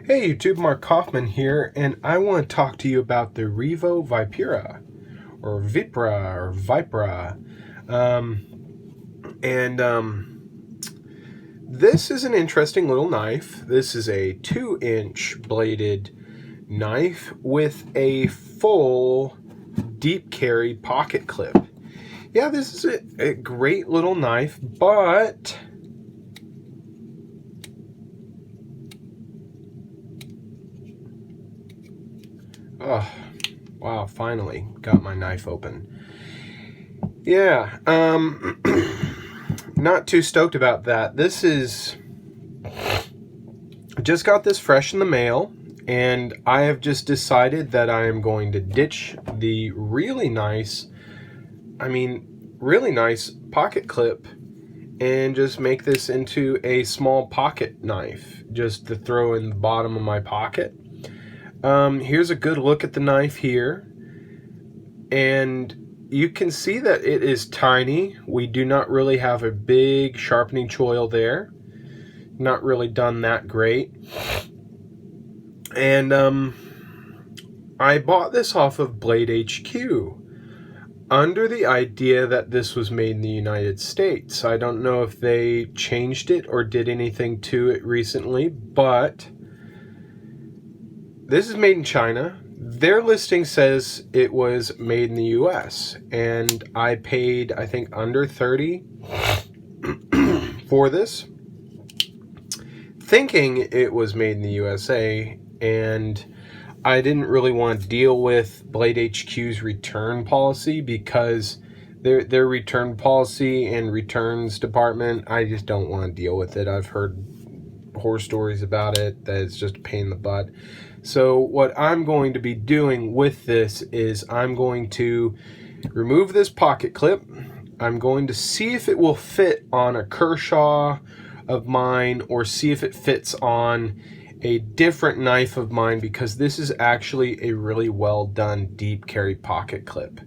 Hey YouTube, Mark Kaufman here, and I want to talk to you about the REVO Vipera, or Vipera. This is an interesting little knife. This is a 2-inch bladed knife with a full deep carry pocket clip. Yeah, this is a great little knife, but oh, wow, finally got my knife open. Yeah, not too stoked about that. Just got this fresh in the mail, and I have just decided that I am going to ditch the really nice pocket clip and just make this into a small pocket knife, just to throw in the bottom of my pocket. Here's a good look at the knife here, and you can see that it is tiny. We do not really have a big sharpening choil there. Not really done that great. And I bought this off of Blade HQ under the idea that this was made in the United States. I don't know if they changed it or did anything to it recently, but this is made in China. Their listing says it was made in the US, and I paid, I think, under $30 for this, thinking it was made in the USA, and I didn't really want to deal with Blade HQ's return policy because their return policy and returns department, I just don't want to deal with it. I've heard horror stories about it, that it's just a pain in the butt. So what I'm going to be doing with this is I'm going to remove this pocket clip. I'm going to see if it will fit on a Kershaw of mine, or see if it fits on a different knife of mine, because this is actually a really well done deep carry pocket clip.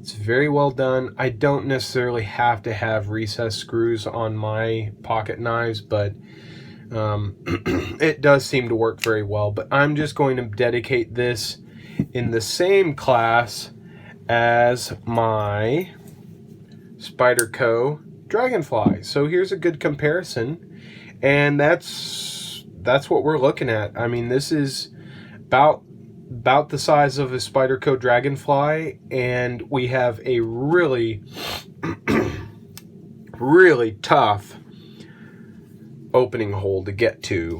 It's very well done. I don't necessarily have to have recessed screws on my pocket knives, but it does seem to work very well. But I'm just going to dedicate this in the same class as my Spyderco Dragonfly. So here's a good comparison, and that's what we're looking at. I mean, this is about the size of a Spyderco Dragonfly, and we have a really really tough opening hole to get to.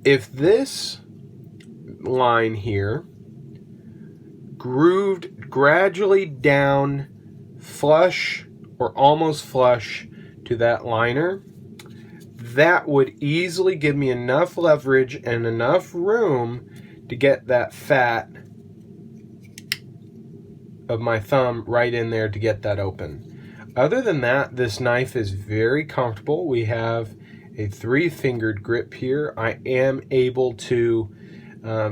If this line here grooved gradually down flush or almost flush to that liner, that would easily give me enough leverage and enough room to get that fat of my thumb right in there to get that open. Other than that, this knife is very comfortable. We have a 3-fingered grip here. I am able to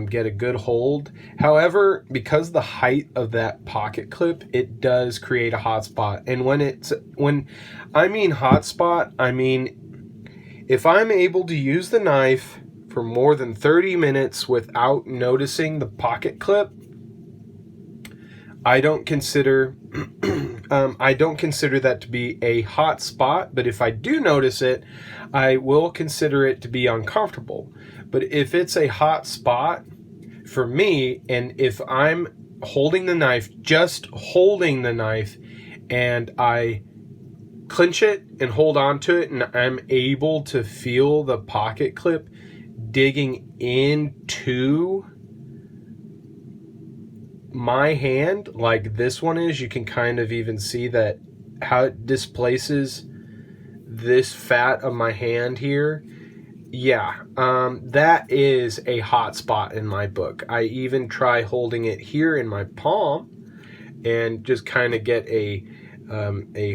get a good hold. However, because of the height of that pocket clip, it does create a hot spot. And when I mean hot spot, I mean if I'm able to use the knife for more than 30 minutes without noticing the pocket clip, I don't consider that to be a hot spot. But if I do notice it, I will consider it to be uncomfortable. But if it's a hot spot for me, and if I'm holding the knife, just holding the knife, and I clinch it and hold on to it, and I'm able to feel the pocket clip digging into my hand like this one is, you can kind of even see that how it displaces this fat of my hand here. Yeah, that is a hot spot in my book. I even try holding it here in my palm and just kind of get a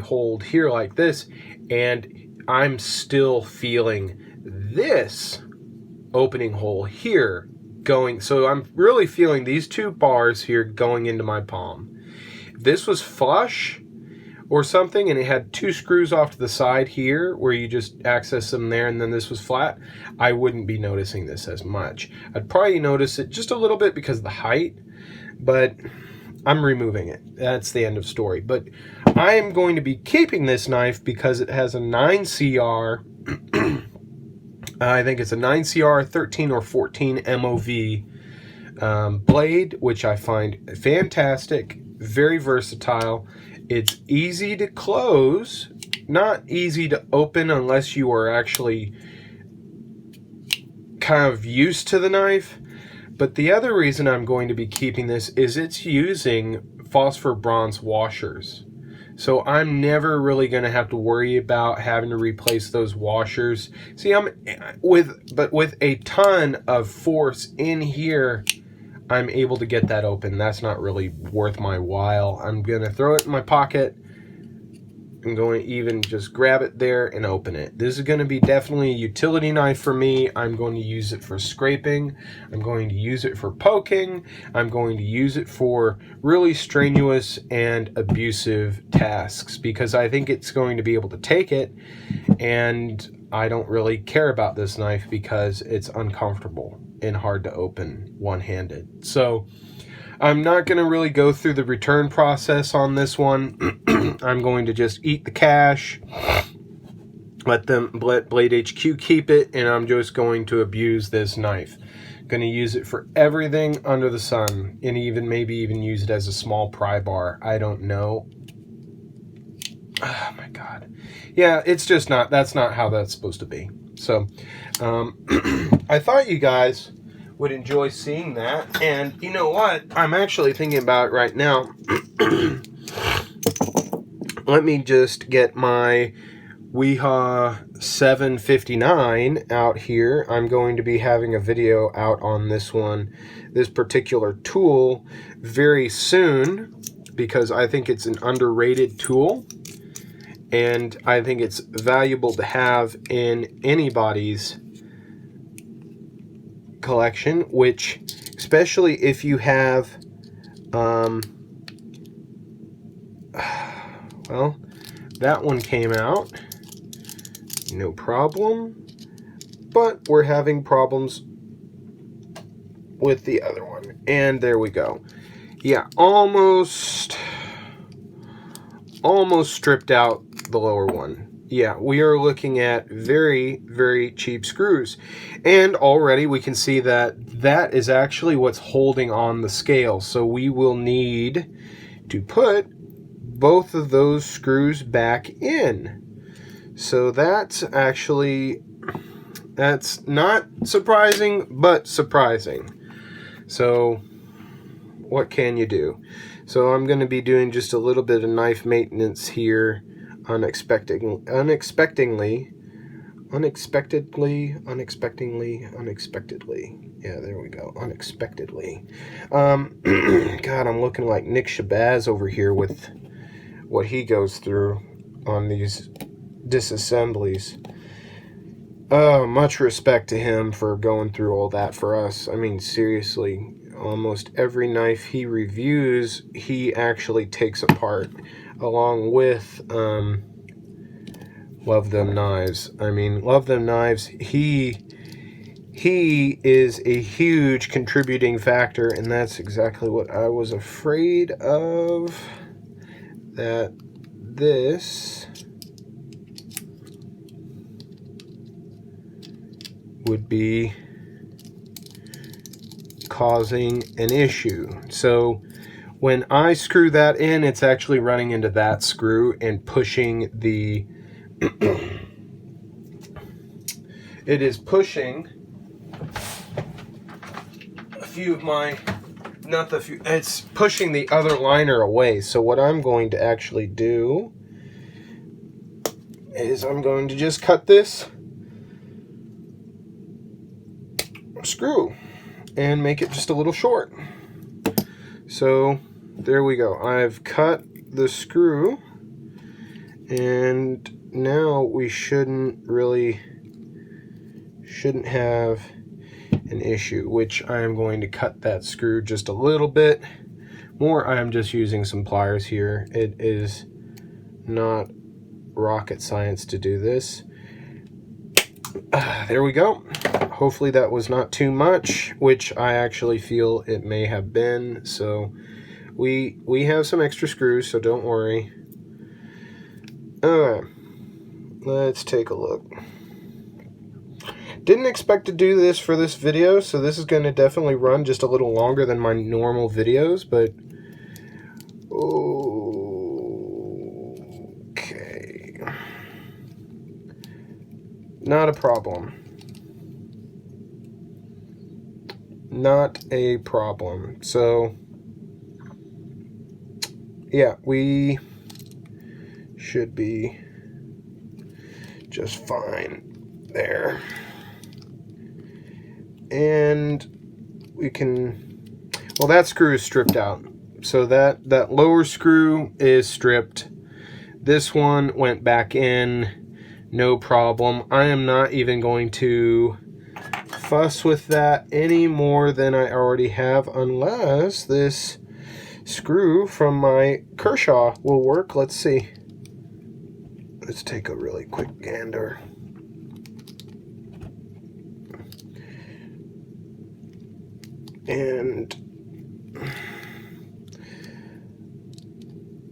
hold here like this, and I'm still feeling this opening hole here going. So I'm really feeling these two bars here going into my palm. If this was flush, or something, and it had 2 screws off to the side here where you just access them there, and then this was flat, I wouldn't be noticing this as much. I'd probably notice it just a little bit because of the height, but I'm removing it. That's the end of story. But I am going to be keeping this knife because it has a 9CR. I think it's a 9CR 13 or 14 MOV blade, which I find fantastic, very versatile. It's easy to close, not easy to open unless you are actually kind of used to the knife. But the other reason I'm going to be keeping this is it's using phosphor bronze washers. So I'm never really going to have to worry about having to replace those washers. See, with a ton of force in here, I'm able to get that open. That's not really worth my while. I'm going to throw it in my pocket. I'm going to even just grab it there and open it. This is going to be definitely a utility knife for me. I'm going to use it for scraping. I'm going to use it for poking. I'm going to use it for really strenuous and abusive tasks because I think it's going to be able to take it, and I don't really care about this knife because it's uncomfortable and hard to open one-handed. So I'm not going to really go through the return process on this one. I'm going to just eat the cash, let Blade HQ keep it, and I'm just going to abuse this knife. Going to use it for everything under the sun, and maybe even use it as a small pry bar. I don't know. Oh my God. Yeah, it's just not, that's not how that's supposed to be. So, I thought you guys would enjoy seeing that. And you know what? I'm actually thinking about it right now. Let me just get my Weha 759 out here. I'm going to be having a video out on this particular tool very soon, because I think it's an underrated tool. And I think it's valuable to have in anybody's collection, which, especially if you have, well, that one came out, no problem, but we're having problems with the other one, and there we go. Yeah, almost stripped out the lower one. Yeah, we are looking at very, very cheap screws. And already we can see that that is actually what's holding on the scale. So we will need to put both of those screws back in. So that's not surprising, but surprising. So what can you do? So I'm going to be doing just a little bit of knife maintenance here, unexpectedly. Yeah, there we go. Unexpectedly. God, I'm looking like Nick Shabazz over here with what he goes through on these disassemblies. Much respect to him for going through all that for us. I mean, seriously, almost every knife he reviews, he actually takes apart, along with Love Them Knives. I mean, Love Them Knives, he is a huge contributing factor, and that's exactly what I was afraid of, that this would be causing an issue. So when I screw that in, it's actually running into that screw and pushing the it is pushing a few of my, not the few, it's pushing the other liner away. So what I'm going to actually do is I'm going to just cut this screw and make it just a little short. So there we go. I've cut the screw, and now we shouldn't have an issue, which I am going to cut that screw just a little bit more. I am just using some pliers here. It is not rocket science to do this. There we go. Hopefully that was not too much, which I actually feel it may have been. So we have some extra screws, so don't worry. Alright, let's take a look. Didn't expect to do this for this video, so this is going to definitely run just a little longer than my normal videos, but okay. Not a problem. Not a problem. So, yeah, we should be just fine there. And we can, well, that screw is stripped out. So that lower screw is stripped. This one went back in, no problem. I am not even going to fuss with that any more than I already have, unless this screw from my Kershaw will work. Let's see. Let's take a really quick gander. And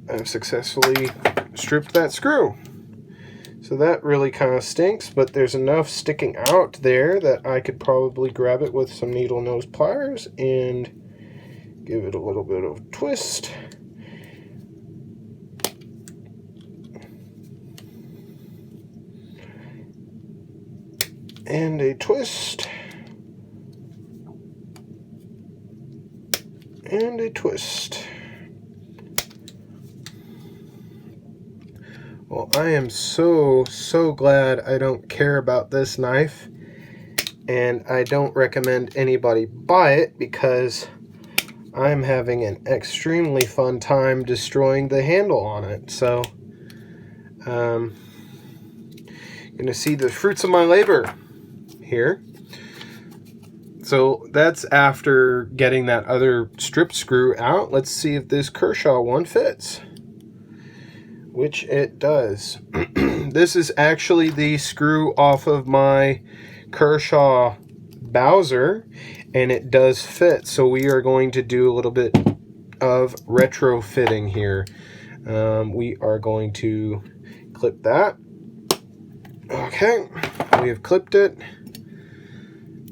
I've successfully stripped that screw. So that really kind of stinks, but there's enough sticking out there that I could probably grab it with some needle nose pliers and give it a little bit of a twist. And a twist. And a twist. Well, I am so glad I don't care about this knife, and I don't recommend anybody buy it because I'm having an extremely fun time destroying the handle on it. So, gonna see the fruits of my labor here. So that's after getting that other strip screw out. Let's see if this Kershaw one fits, which it does. This is actually the screw off of my Kershaw Bowser, and it does fit. So we are going to do a little bit of retrofitting here. We are going to clip that. Okay, we have clipped it.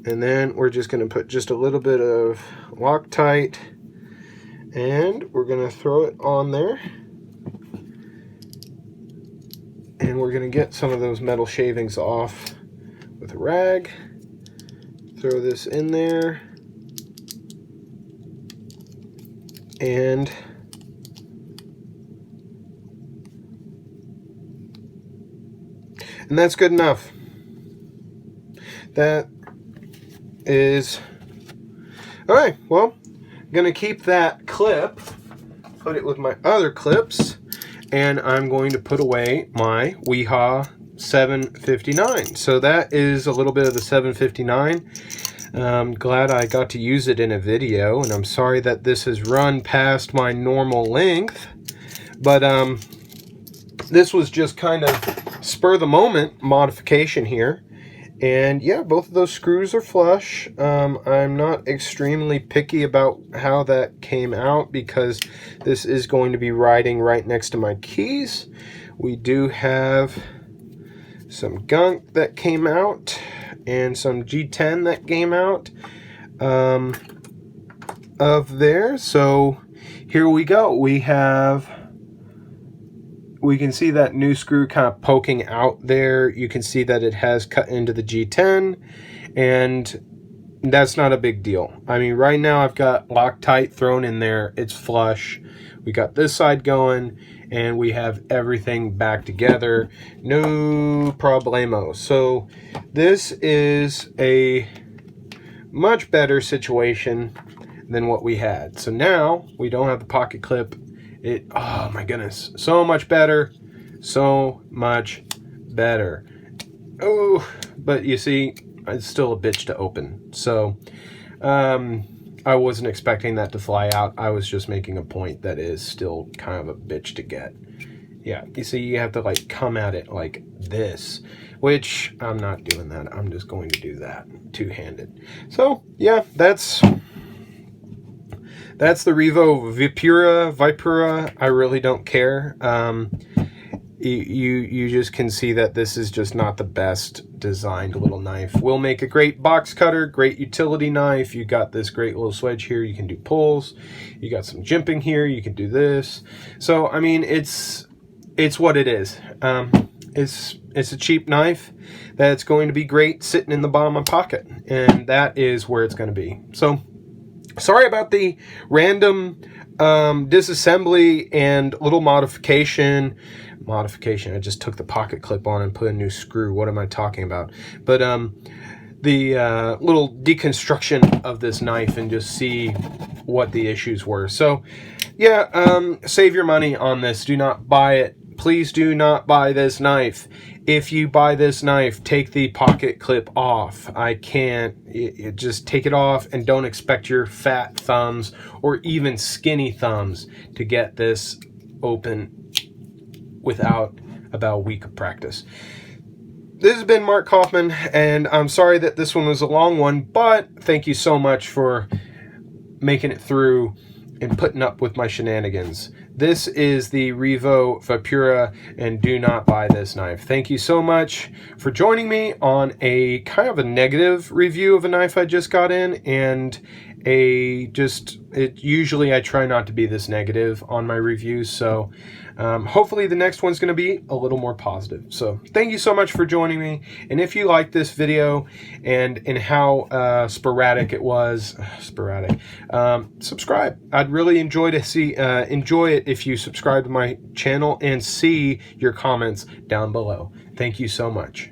And then we're just going to put just a little bit of Loctite, and we're going to throw it on there. And we're going to get some of those metal shavings off with a rag. Throw this in there. And that's good enough. That is alright. Well, I'm gonna keep that clip, put it with my other clips, and I'm going to put away my Weehaw 759. So that is a little bit of the 759. I'm glad I got to use it in a video, and I'm sorry that this has run past my normal length, but this was just kind of spur of the moment modification here. And yeah, both of those screws are flush. I'm not extremely picky about how that came out because this is going to be riding right next to my keys. We do have some gunk that came out and some G10 that came out of there. So here we go. We can see that new screw kind of poking out there. You can see that it has cut into the G10, and that's not a big deal. I mean, right now I've got Loctite thrown in there. It's flush. We got this side going, and we have everything back together. No problemo. So this is a much better situation than what we had. So now we don't have the pocket clip. Oh my goodness, so much better, so much better. Oh, but you see, it's still a bitch to open. So I wasn't expecting that to fly out. I was just making a point that is still kind of a bitch to get. Yeah, you see, you have to like come at it like this, which I'm not doing that. I'm just going to do that two-handed. So yeah, that's the REVO Vipera. I really don't care. You just can see that this is just not the best designed little knife. Will make a great box cutter, great utility knife. You got this great little swedge here. You can do pulls. You got some jimping here. You can do this. So I mean, it's what it is. It's a cheap knife that's going to be great sitting in the bottom of my pocket, and that is where it's going to be. So sorry about the random disassembly and little modification. I just took the pocket clip on and put a new screw. What am I talking about? But the little deconstruction of this knife and just see what the issues were. So yeah, save your money on this. Do not buy it. Please do not buy this knife. If you buy this knife, take the pocket clip off. I can't. Just take it off, and don't expect your fat thumbs or even skinny thumbs to get this open without about a week of practice. This has been Mark Kaufman, and I'm sorry that this one was a long one, but thank you so much for making it through and putting up with my shenanigans. This is the REVO Vipera, and do not buy this knife. Thank you so much for joining me on a kind of a negative review of a knife I just got in, and usually I try not to be this negative on my reviews, so hopefully the next one's going to be a little more positive. So thank you so much for joining me, and if you like this video and how sporadic it was, subscribe. I'd really enjoy it if you subscribe to my channel and see your comments down below. Thank you so much.